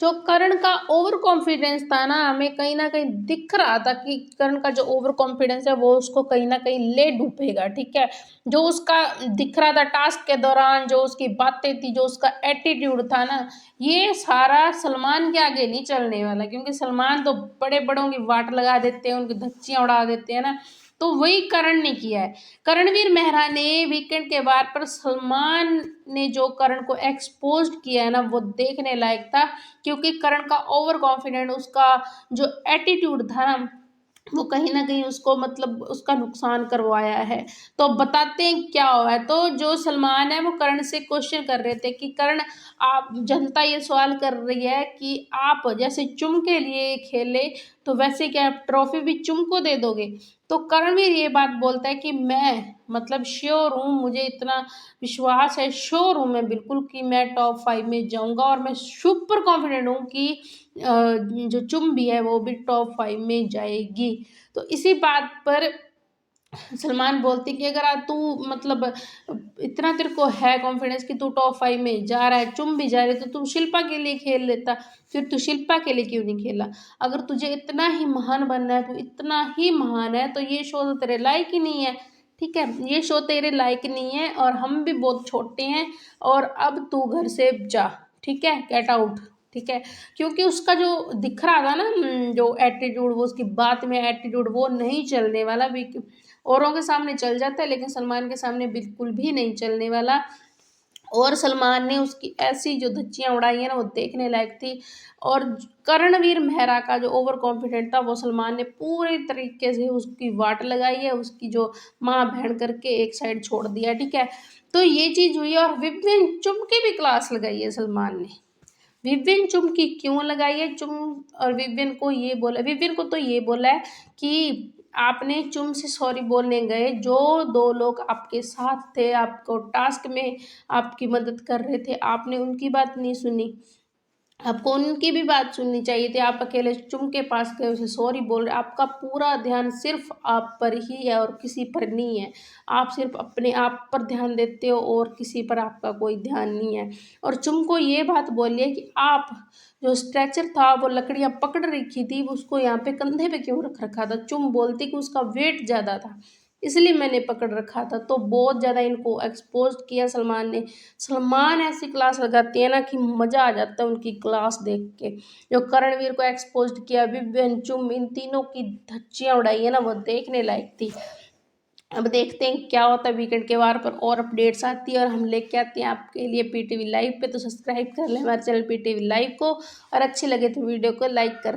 जो करण का over confidence था ना, हमें कहीं न कहीं दिख रहा था कि करण का जो ओवर कॉन्फिडेंस है वो उसको कहीं न कहीं ले डूबेगा, ठीक है। जो उसका दिख रहा था टास्क के दौरान, जो उसकी बातें थी, जो उसका एटीट्यूड था ना, ये सारा सलमान के आगे नहीं चलने वाला, क्योंकि सलमान तो बड़े-बड़ों की वाट लगा देते हैं, उनकी धज्जियाँ उड़ा देते हैं ना, तो वही करण ने किया है। करणवीर मेहरा ने वीकेंड के वार पर सलमान ने जो करण को एक्सपोज़्ड किया है ना, वो देखने लायक था, क्योंकि करण का ओवर कॉन्फिडेंट, उसका जो एटीट्यूड था ना, वो कहीं न कहीं उसको मतलब उसका नुकसान करवाया है। तो बताते हैं क्या हुआ है। तो जो सलमान है वो करण से क्वेश्चन कर रहे थे कि करण, आप, जनता ये सवाल कर रही है कि आप जैसे चुम के लिए खेले, तो वैसे क्या आप ट्रॉफी भी चुम को दे दोगे? तो करणवीर ये बात बोलता है कि मैं मतलब श्योर हूँ, मुझे इतना विश्वास है, श्योर हूँ मैं बिल्कुल कि मैं टॉप 5 में जाऊँगा, और मैं सुपर कॉन्फिडेंट हूँ कि जो चुम भी है वो भी टॉप 5 में जाएगी। तो इसी बात पर सलमान बोलते कि अगर तू मतलब इतना तेरे को है कॉन्फिडेंस कि तू टॉप 5 में जा रहा है, चुम भी जा रही है, तो तू शिल्पा के लिए खेल लेता, फिर तू शिल्पा के लिए क्यों नहीं खेला? अगर तुझे इतना ही महान बनना है, तू इतना ही महान है, तो ये शो तो तेरे लायक ही नहीं है, ठीक है? ये शो तेरे लायक नहीं है, और हम भी बहुत छोटे हैं, और अब तू घर से जा, ठीक है? गेट आउट, ठीक है? क्योंकि उसका जो दिख रहा था ना, जो एटीट्यूड, वो उसकी बात में एटीट्यूड वो नहीं चलने वाला। औरों के सामने चल जाता है, लेकिन सलमान के सामने बिल्कुल भी नहीं चलने वाला। और सलमान ने उसकी ऐसी जो धज्जियाँ उड़ाई हैं ना, वो देखने लायक थी। और करणवीर मेहरा का जो ओवर कॉन्फिडेंट था, वो सलमान ने पूरे तरीके से उसकी वाट लगाई है, उसकी जो माँ बहन करके एक साइड छोड़ दिया, ठीक है। तो ये चीज़ हुई है, और विपिन चुम की भी क्लास लगाई है सलमान ने। विपिन चुम की क्यों लगाई है? चुम और विपिन को ये बोला, विपिन को तो ये बोला है कि आपने चुम से सॉरी बोलने गए, जो 2 लोग आपके साथ थे, आपको टास्क में आपकी मदद कर रहे थे, आपने उनकी बात नहीं सुनी। आपको उनकी भी बात सुननी चाहिए थी। आप अकेले चुम के पास गए, उसे सॉरी बोल रहे। आपका पूरा ध्यान सिर्फ़ आप पर ही है और किसी पर नहीं है। आप सिर्फ़ अपने आप पर ध्यान देते हो, और किसी पर आपका कोई ध्यान नहीं है। और चुम को ये बात बोलिए कि आप जो स्ट्रेचर था, वो लकड़ियाँ पकड़ रखी थी, उसको यहाँ पे कंधे पे क्यों रख रखा था? चुम बोलती कि उसका वेट ज़्यादा था, इसलिए मैंने पकड़ रखा था। तो बहुत ज़्यादा इनको एक्सपोज़ किया सलमान ने। सलमान ऐसी क्लास लगाती है ना कि मज़ा आ जाता है उनकी क्लास देख के। जो करणवीर को एक्सपोज़्ड किया, विवियन, चुम, इन तीनों की धज्जियाँ उड़ाई है ना, वो देखने लायक थी। अब देखते हैं क्या होता है वीकेंड के वार पर, और अपडेट्स आती है और हम लेके आते हैं आपके लिए पीटीवी लाइव पे। तो सब्सक्राइब कर लें हमारे चैनल पीटीवी लाइव को, और अच्छी लगे तो वीडियो को लाइक कर